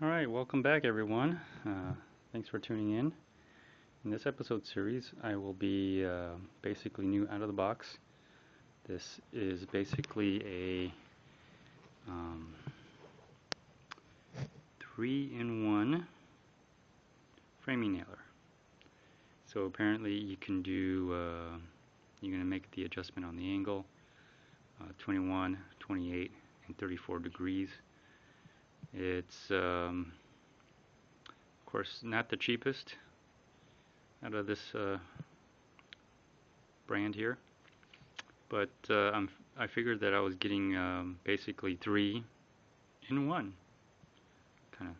Alright, welcome back everyone. Thanks for tuning in. In this episode series, I will be basically new out of the box. This is basically a 3-in-1 framing nailer. So apparently you can do, you're going to make the adjustment on the angle, 21, 28, and 34 degrees. It's of course not the cheapest out of this brand here, but I figured that I was getting basically 3-in-1, kind of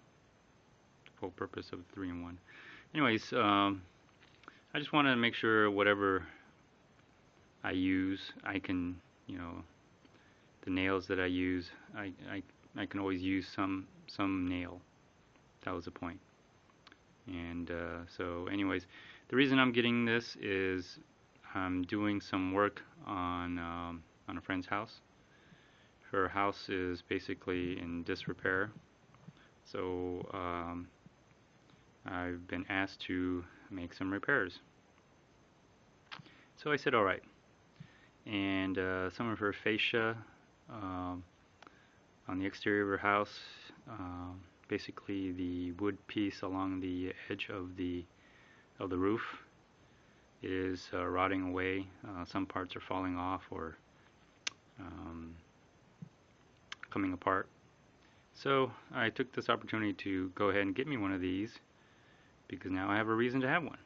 the full purpose of 3-in-1. Anyways, I just wanted to make sure whatever I use, I can, the nails that I use, I can always use some nail. That was the point. And so anyways, the reason I'm getting this is I'm doing some work on a friend's house. Her house is basically in disrepair, so I've been asked to make some repairs. So I said alright. And some of her fascia on the exterior of her house, basically the wood piece along the edge of the roof is rotting away. Some parts are falling off or coming apart. So I took this opportunity to go ahead and get me one of these, because now I have a reason to have one.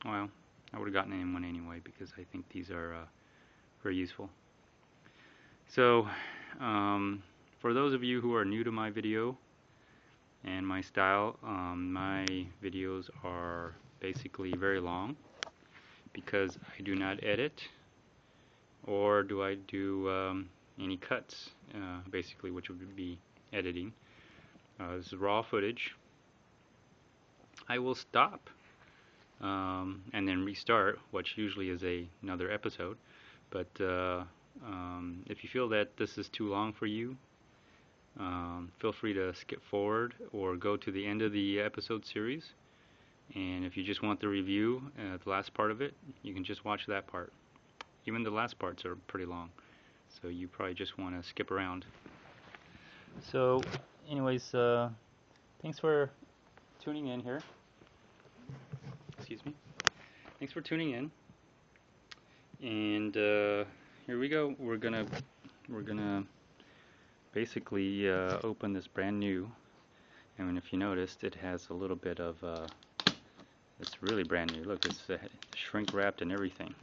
Well, I would have gotten one anyway, because I think these are very useful. So for those of you who are new to my video and my style, my videos are basically very long because I do not edit, or do I do any cuts, basically, which would be editing. This is raw footage. I will stop and then restart, which usually is another episode. But if you feel that this is too long for you, feel free to skip forward or go to the end of the episode series. And if you just want the review, the last part of it, you can just watch that part. Even the last parts are pretty long, so you probably just want to skip around. So anyways, thanks for tuning in here. Excuse me. Thanks for tuning in. And here we go. We're gonna basically open this brand new. And if you noticed, it has a little bit of it's really brand new. Look, it's shrink wrapped and everything.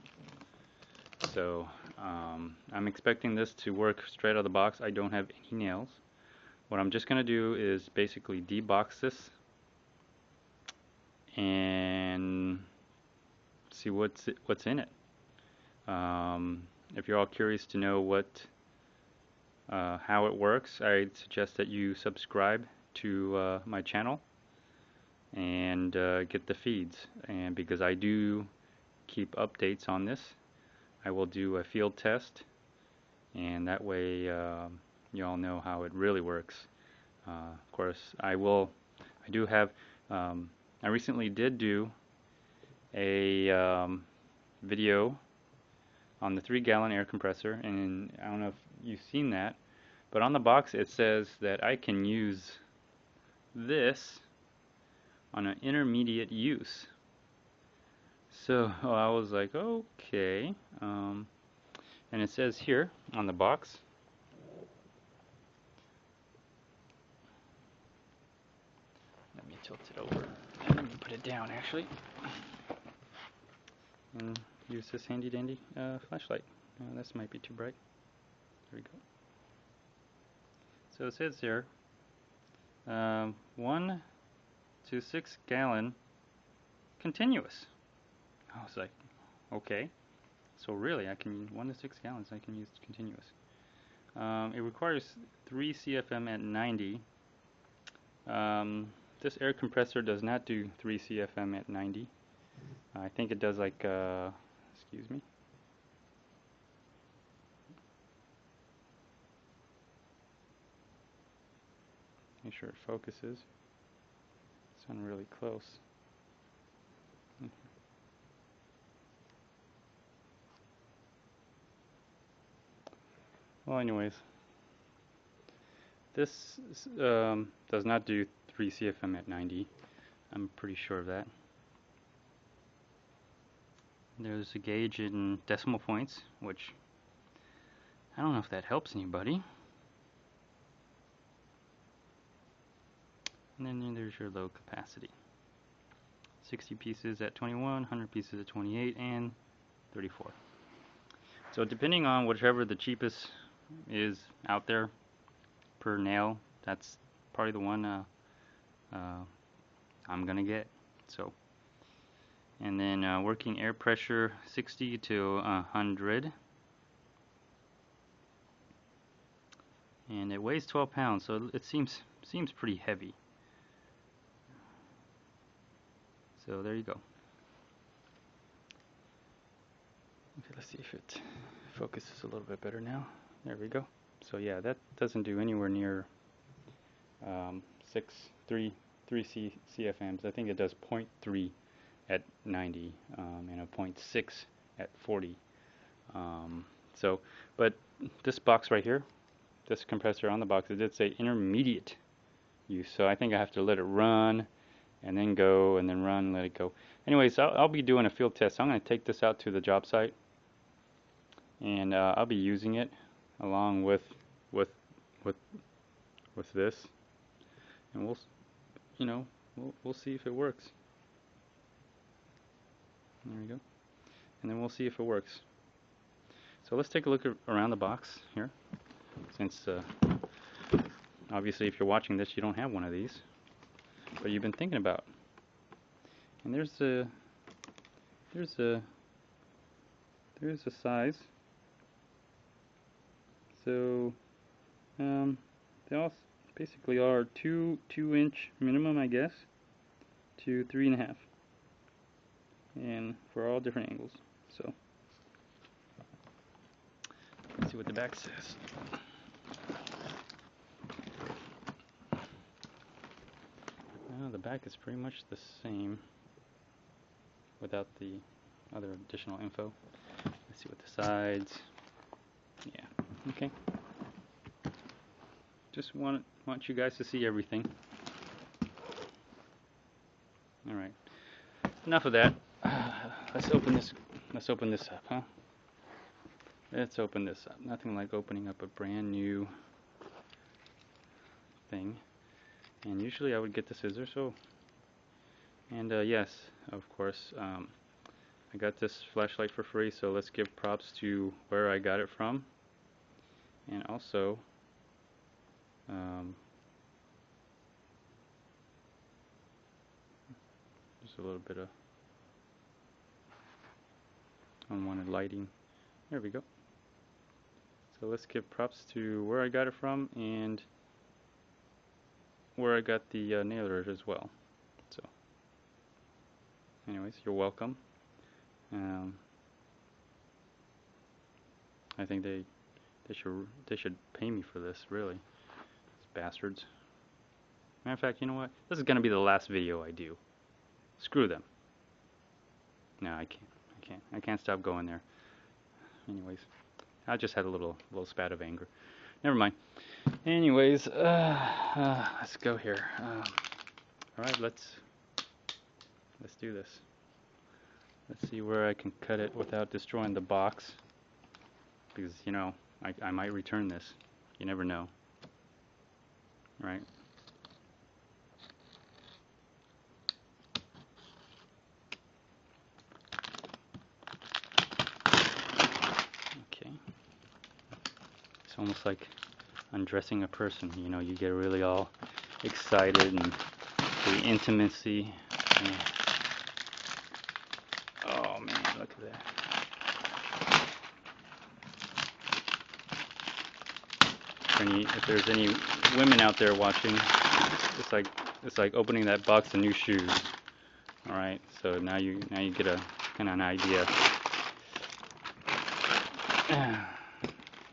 So I'm expecting this to work straight out of the box. I don't have any nails. What I'm just gonna do is basically debox this and see what's in it. If you're all curious to know how it works, I'd suggest that you subscribe to my channel and get the feeds. And because I do keep updates on this, I will do a field test, and that way you all know how it really works. Of course, I recently did do a video on the 3-gallon air compressor, and I don't know if you've seen that, but on the box it says that I can use this on an intermediate use. So I was like, okay, and it says here on the box, let me tilt it over and let me put it down actually, and use this handy dandy flashlight. This might be too bright. There we go. So it says here 1 to 6 gallon continuous. I was like, okay, so really I can 1 to 6 gallons I can use continuous. It requires 3 CFM at 90. This air compressor does not do 3 CFM at 90. I think it does like excuse me. Make sure it focuses. It's on really close. Well, anyways, this does not do 3 CFM at 90. I'm pretty sure of that. There's a gauge in decimal points, which I don't know if that helps anybody. And then there's your load capacity. 60 pieces at 21, 100 pieces at 28, and 34. So depending on whichever the cheapest is out there per nail, that's probably the one I'm gonna get. So, and then working air pressure 60 to 100, and it weighs 12 pounds, so it seems pretty heavy. So there you go. Okay, let's see if it focuses a little bit better now. There we go. So yeah, that doesn't do anywhere near 3 CFMs. I think it does 0.3 at 90 and a 0.6 at 40. So, but this box right here, this compressor on the box, it did say intermediate use. So I think I have to let it run and then go and then run, let it go. Anyways, I'll be doing a field test. So I'm going to take this out to the job site, and I'll be using it along with this, and we'll see if it works. There we go, and then we'll see if it works. So let's take a look around the box here, since obviously if you're watching this you don't have one of these, but you've been thinking about. And there's a size. So they all basically are 2-inch minimum, I guess, to 3.5, and for all different angles. So let's see what the back says. The back is pretty much the same without the other additional info. Let's see what the sides. Yeah, okay. Just want you guys to see everything. All right. Enough of that. Let's open this up, huh? Let's open this up. Nothing like opening up a brand new thing. And usually I would get the scissors. And yes, of course, I got this flashlight for free, so let's give props to where I got it from. And also, just a little bit of unwanted lighting. There we go. So let's give props to where I got it from and where I got the nailers as well. So anyways, you're welcome. I think they should pay me for this, really. These bastards. Matter of fact, you know what? This is gonna be the last video I do. Screw them. No, I can't stop going there. Anyways, I just had a little spat of anger. Never mind. Anyways, let's go here. All right, let's do this. Let's see where I can cut it without destroying the box, because I might return this. You never know, right? Okay. It's almost like undressing a person. You get really all excited and the intimacy. Oh man, look at that. If there's any women out there watching, it's like opening that box of new shoes. All right, so now you get a kind of an idea.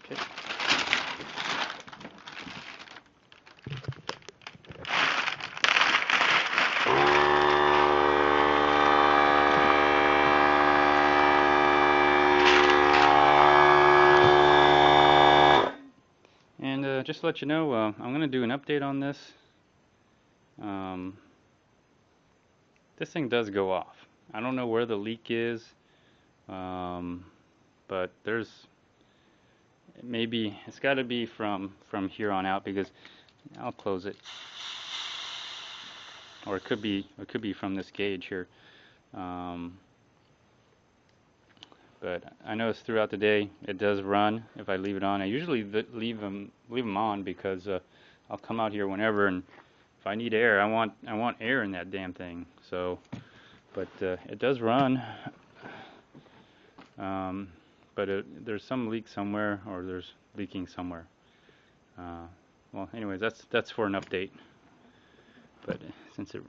Okay. just to let you know, I'm going to do an update on this. This thing does go off. I don't know where the leak is, but maybe it's got to be from here on out, because I'll close it, or it could be from this gauge here. But I notice throughout the day it does run if I leave it on. I usually leave them on because I'll come out here whenever, and if I need air, I want air in that damn thing. So, but it does run. But there's some leak somewhere, or there's leaking somewhere. Well, anyways, that's for an update. But since it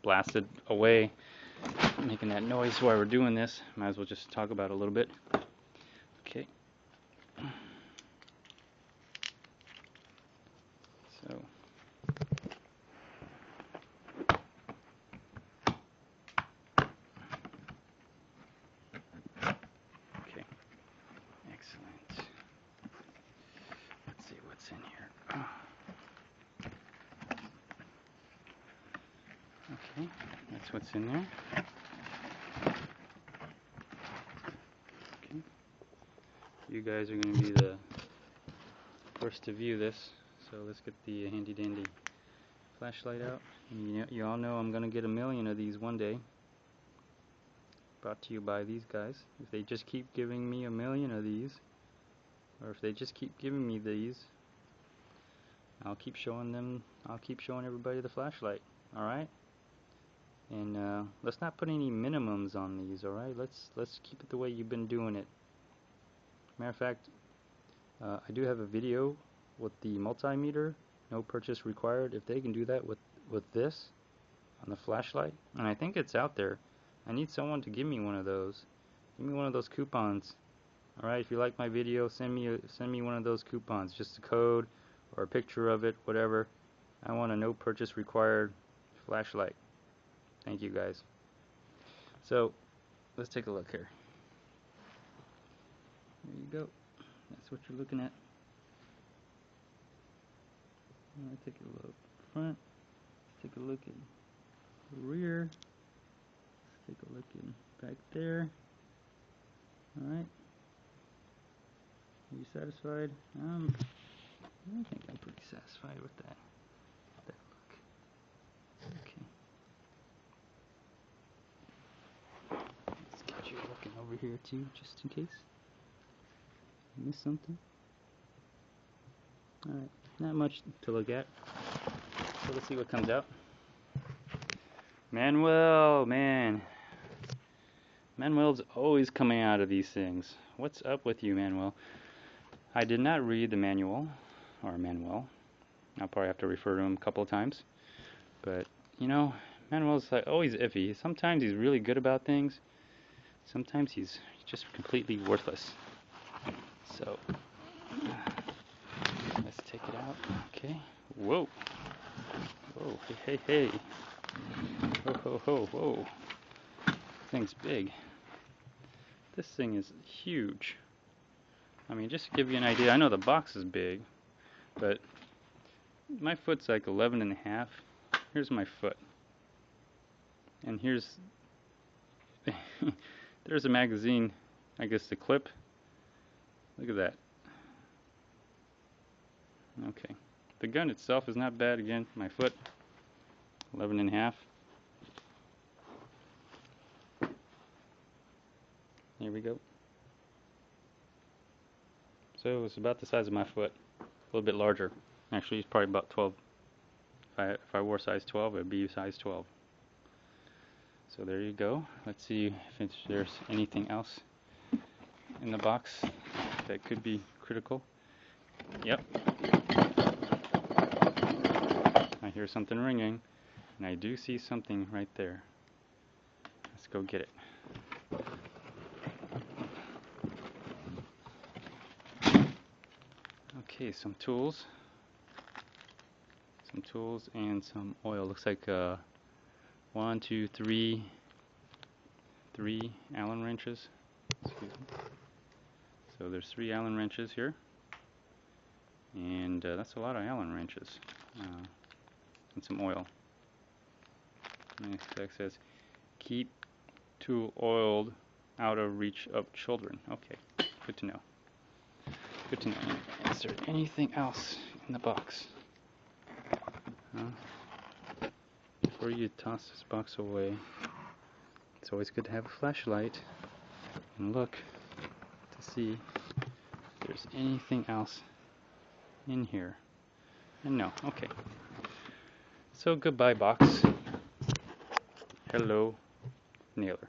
blasted away, making that noise while we're doing this, might as well just talk about it a little bit. Okay. So. Okay. Excellent. Let's see what's in here. Okay, that's what's in there. Okay. You guys are going to be the first to view this, so let's get the handy dandy flashlight out. And you all know I'm going to get 1 million of these one day. Brought to you by these guys. If they just keep giving me 1 million of these, or if they just keep giving me these, I'll keep showing everybody the flashlight. Alright? And let's not put any minimums on these, alright? Let's keep it the way you've been doing it. Matter of fact, I do have a video with the multimeter, no purchase required. If they can do that with this on the flashlight, and I think it's out there. I need someone to give me one of those. Give me one of those coupons. Alright, if you like my video, send me one of those coupons, just a code or a picture of it, whatever. I want a no purchase required flashlight. Thank you guys. So let's take a look here. There you go. That's what you're looking at. Let's take a look front. Let's take a look at the rear. Let's take a look in back there. Alright. Are you satisfied? I think I'm pretty satisfied with that look. Okay. Let's get you looking over here too, just in case. Missed something? Alright, not much to look at. So let's see what comes out. Manuel, man. Manuel's always coming out of these things. What's up with you, Manuel? I did not read the manual, or Manuel. I'll probably have to refer to him a couple of times. But, you know, Manuel's like always iffy. Sometimes he's really good about things. Sometimes he's just completely worthless. So, let's take it out. Okay. Whoa. Whoa. Hey, hey, hey. Ho, ho, ho, whoa. Thing's big. This thing is huge. I mean, just to give you an idea, I know the box is big, but my foot's like 11 and a half. Here's my foot. And here's, there's a magazine, I guess the clip. Look at that. Okay. The gun itself is not bad. Again, my foot, 11 and a half. There we go. So it's about the size of my foot, a little bit larger. Actually, it's probably about 12. If I wore size 12, it would be size 12. So there you go. Let's see if there's anything else in the box that could be critical. Yep. I hear something ringing, and I do see something right there. Let's go get it. Okay, some tools and some oil. Looks like 1, 2, 3 Allen wrenches. Excuse me. So there's 3 Allen wrenches here. And that's a lot of Allen wrenches. And some oil. Next text says, keep tool oiled out of reach of children. Okay, good to know. Good to know. Is there anything else in the box? Before you toss this box away, it's always good to have a flashlight and look to see if there's anything else in here. And no, okay. So goodbye box. Hello, nailer.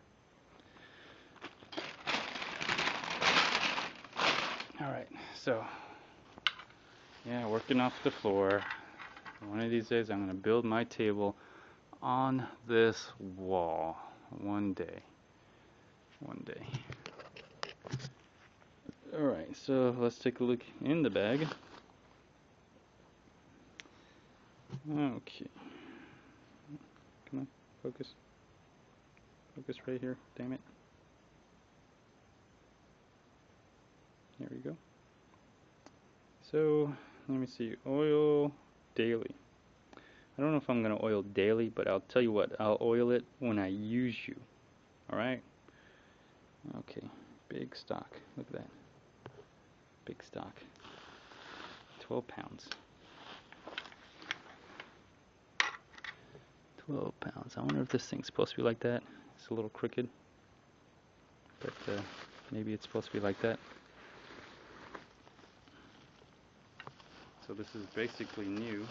Alright, so yeah, working off the floor. One of these days I'm going to build my table on this wall. One day. Alright, so let's take a look in the bag. Okay. Come on, focus. Focus right here, damn it. There we go. So, let me see. Oil daily. I don't know if I'm going to oil daily, but I'll tell you what, I'll oil it when I use you. Alright? Okay, big stock. Look at that. Big stock. 12 pounds. 12 pounds. I wonder if this thing's supposed to be like that. It's a little crooked. But maybe it's supposed to be like that. So this is basically new.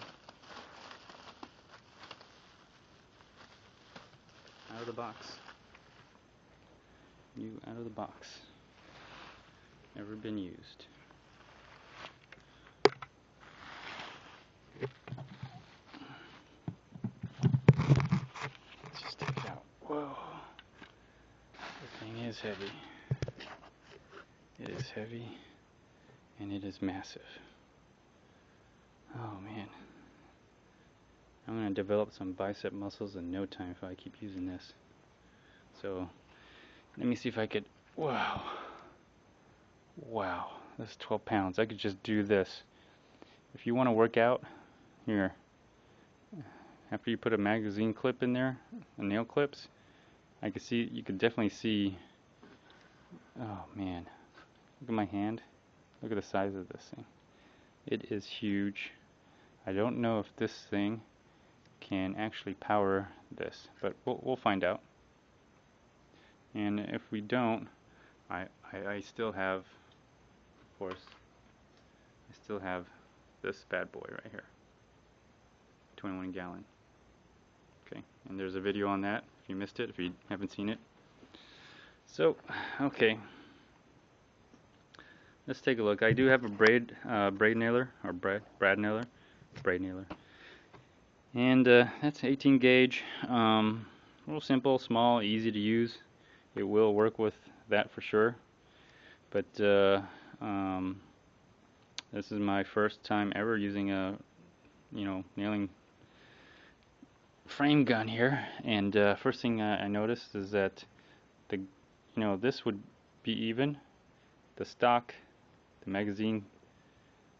Out of the box. New out of the box. Never been used. Let's just take it out. Whoa. The thing is heavy. It is heavy and it is massive. Oh man. I'm going to develop some bicep muscles in no time if I keep using this. So, let me see if I could... Wow. Wow. That's 12 pounds. I could just do this. If you want to work out, here. After you put a magazine clip in there, nail clips, I could see, you could definitely see... Oh man. Look at my hand. Look at the size of this thing. It is huge. I don't know if this thing can actually power this, but we'll find out. And if we don't, I still have, of course, I still have this bad boy right here, 21 gallon. Okay, and there's a video on that if you missed it, if you haven't seen it. So, okay, let's take a look. I do have a braid nailer, or brad nailer, and that's 18 gauge. Real simple, small, easy to use. It will work with that for sure. But this is my first time ever using a, nailing frame gun here. And first thing I noticed is that this would be even. The stock, the magazine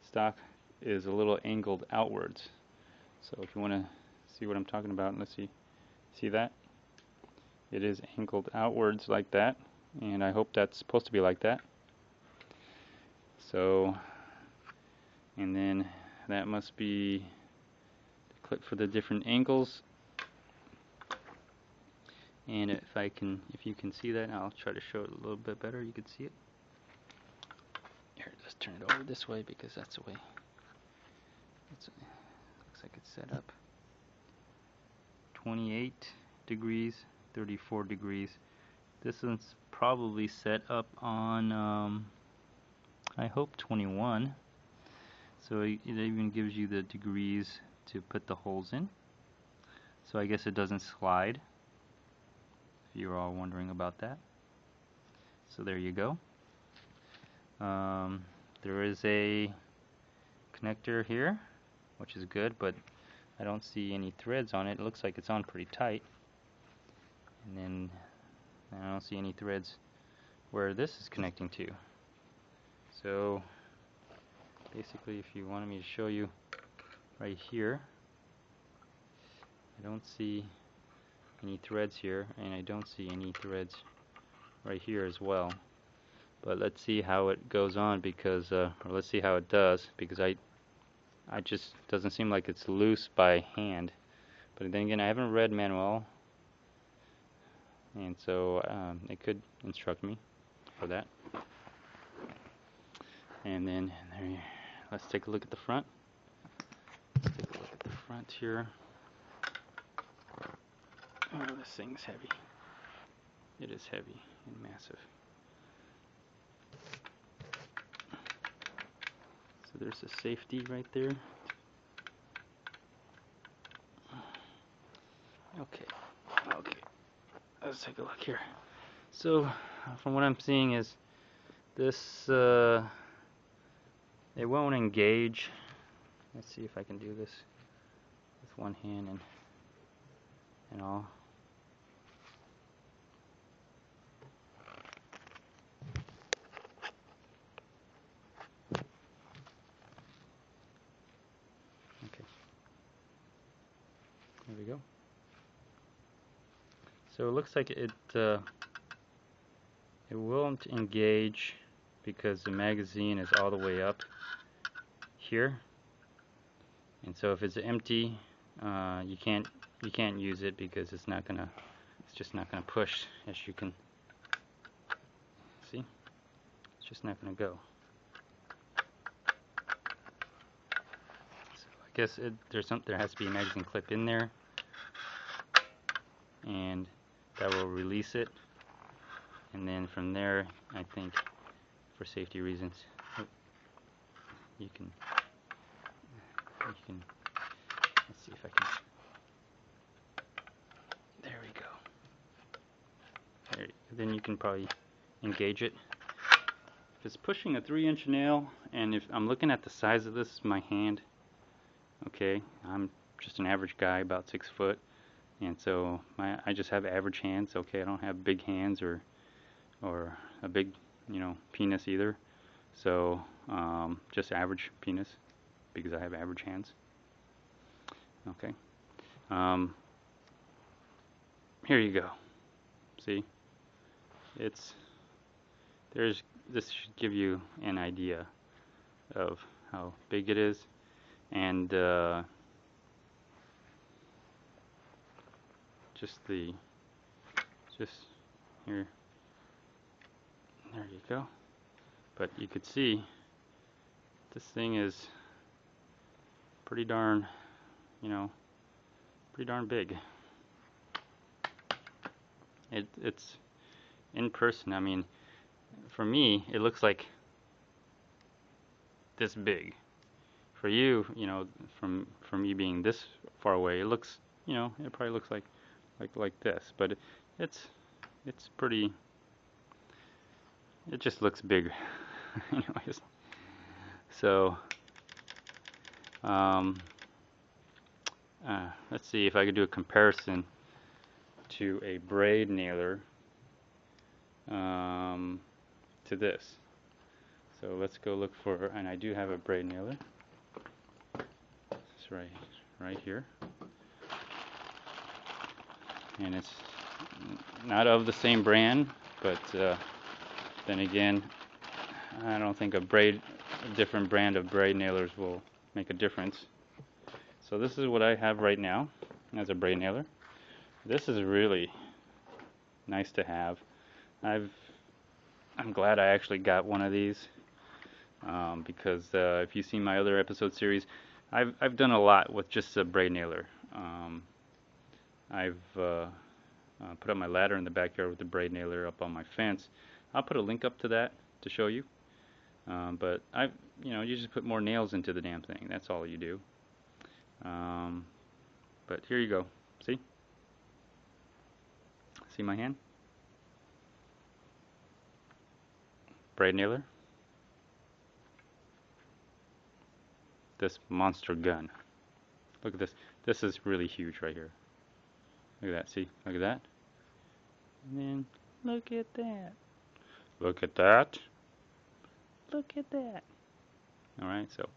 stock, is a little angled outwards. So if you want to see what I'm talking about, let's see that? It is angled outwards like that, and I hope that's supposed to be like that. So, and then that must be the clip for the different angles. And if you can see that, I'll try to show it a little bit better. You can see it. Here, let's turn it over this way because that's the way. Looks like it's set up. 28 degrees, 34 degrees. This one's probably set up on, I hope 21. So it even gives you the degrees to put the holes in. So I guess it doesn't slide, if you're all wondering about that. So there you go. There is a connector here, which is good, but I don't see any threads on it. It looks like it's on pretty tight. And then I don't see any threads where this is connecting to. So basically, if you wanted me to show you right here, I don't see any threads here, and I don't see any threads right here as well. But let's see how it goes on, because or let's see how it does, because I just doesn't seem like it's loose by hand. But then again, I haven't read manual, and so it could instruct me for that. And then let's take a look at the front. Let's take a look at the front here. Oh, this thing's heavy. It is heavy and massive. So there's a safety right there. Okay. Let's take a look here. So, from what I'm seeing is this, it won't engage. Let's see if I can do this with one hand and all. Okay. There we go. So it looks like it won't engage because the magazine is all the way up here, and so if it's empty, you can't use it because it's just not gonna push, as you can see. It's just not gonna go. So I guess there has to be a magazine clip in there, and that will release it, and then from there, I think, for safety reasons, you can let's see if I can. There we go. Then you can probably engage it. If it's pushing a 3-inch nail, and if I'm looking at the size of this, my hand, okay, I'm just an average guy, about 6 foot, and so I just have average hands. Okay, I don't have big hands or a big, penis either. So just average penis, because I have average hands. Okay. Here you go. See, this should give you an idea of how big it is, and just here, there you go. But you could see this thing is pretty darn big. It's in person, I mean, for me it looks like this big. For you, from me being this far away, it looks, it probably looks like this, but it's pretty, it just looks big. Anyways, so let's see if I could do a comparison to a braid nailer to this. So let's go look for, and I do have a braid nailer. It's right here, and it's not of the same brand, but then again, I don't think a different brand of braid nailers will make a difference. So this is what I have right now as a braid nailer. This is really nice to have. I'm glad I actually got one of these, because if you see my other episode series, I've done a lot with just a braid nailer. I've put up my ladder in the backyard with the braid nailer up on my fence. I'll put a link up to that to show you. But you just put more nails into the damn thing. That's all you do. But here you go. See? See my hand? Braid nailer. This monster gun. Look at this. This is really huge right here. Look at that. See? Look at that. And then look at that. Look at that. Look at that. Alright, so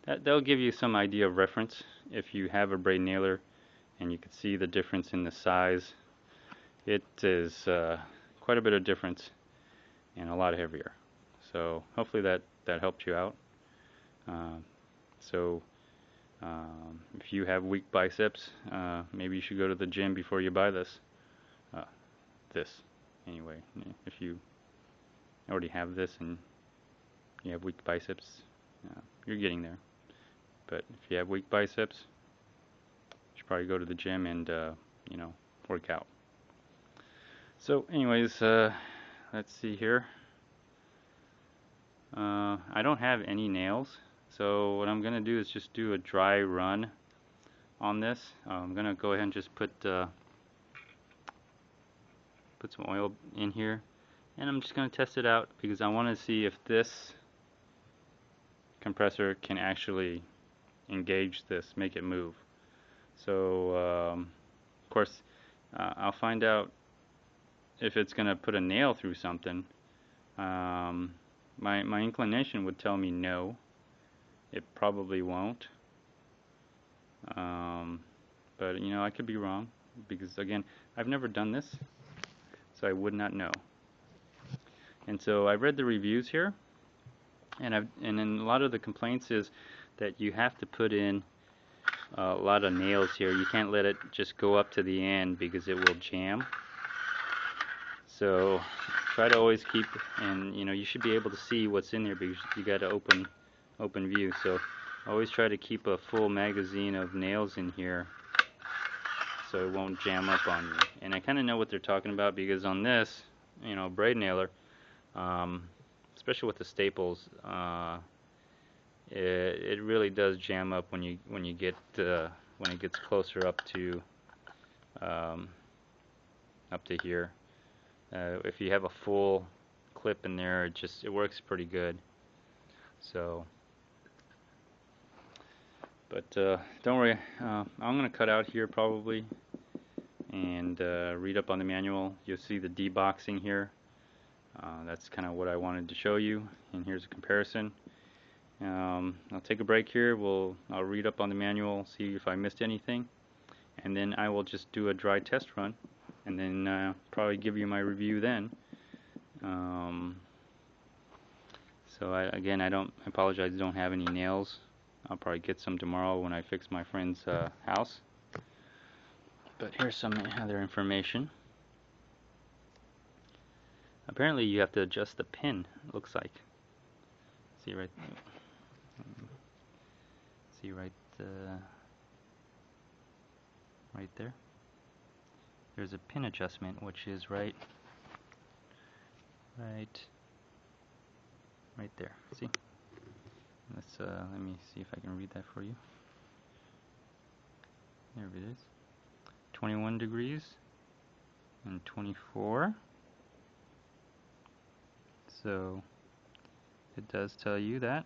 that'll give you some idea of reference if you have a braid nailer and you can see the difference in the size. It is quite a bit of difference and a lot heavier. So hopefully that helped you out. So if you have weak biceps, maybe you should go to the gym before you buy this. Anyway, if you already have this and you have weak biceps, you're getting there. But if you have weak biceps, you should probably go to the gym and work out. So anyways, let's see here. I don't have any nails, so what I'm gonna do is just do a dry run on this. I'm gonna go ahead and just put some oil in here, and I'm just gonna test it out because I want to see if this compressor can actually engage this, make it move. So of course I'll find out if it's gonna put a nail through something. My inclination would tell me no, it probably won't, but I could be wrong because again I've never done this, so I would not know. And so I read the reviews here, and then a lot of the complaints is that you have to put in a lot of nails here. You can't let it just go up to the end because it will jam. So try to always keep, and you should be able to see what's in there because you got to open view. So always try to keep a full magazine of nails in here so it won't jam up on you. And I kind of know what they're talking about because on this, braid nailer, especially with the staples, it really does jam up when you get when it gets closer up to here. If you have a full clip in there, it works pretty good. So, but don't worry, I'm gonna cut out here probably and read up on the manual. You'll see the deboxing here. That's kind of what I wanted to show you, and here's a comparison. I'll take a break here. I'll read up on the manual, see if I missed anything, and then I will just do a dry test run, and then probably give you my review then. So I apologize, I don't have any nails. I'll probably get some tomorrow when I fix my friend's house. But here's some other information. Apparently you have to adjust the pin, it looks like. See right there? There's a pin adjustment which is right there. See? Let me see if I can read that for you. There it is. 21 degrees and 24. So it does tell you that.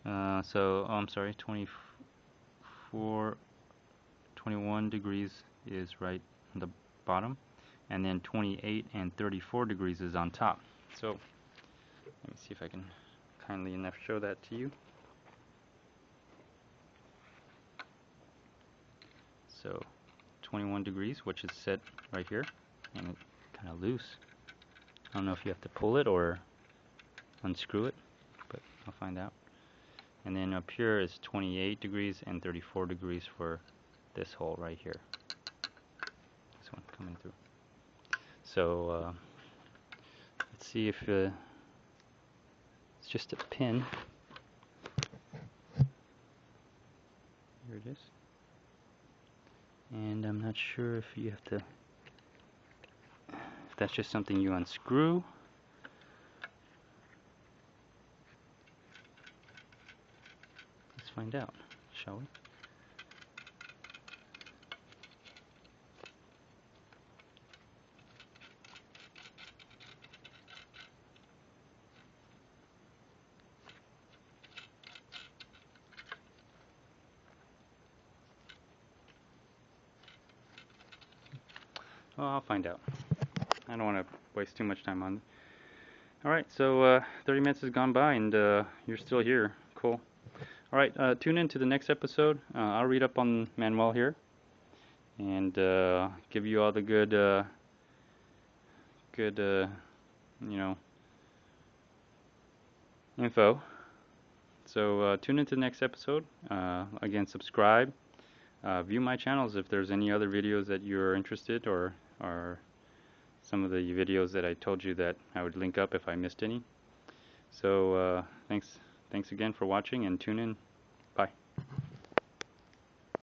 I'm sorry, 21 degrees is right on the bottom, and then 28 and 34 degrees is on top. So let me see if I can kindly enough show that to you. So 21 degrees, which is set right here, and it's kind of loose. I don't know if you have to pull it or unscrew it, but I'll find out. And then up here is 28 degrees and 34 degrees for this hole right here. This one coming through. So let's see if it's just a pin. Here it is. And I'm not sure if you have to, if that's just something you unscrew. Let's find out, shall we? Well, I'll find out. I don't want to waste too much time on it. Alright, so 30 minutes has gone by and you're still here. Cool. Alright, tune in to the next episode. I'll read up on Manuel here and give you all the good, you know, info. So tune into the next episode. Again, subscribe. View my channels if there's any other videos that you're interested, or some of the videos that I told you that I would link up if I missed any. So thanks again for watching, and tune in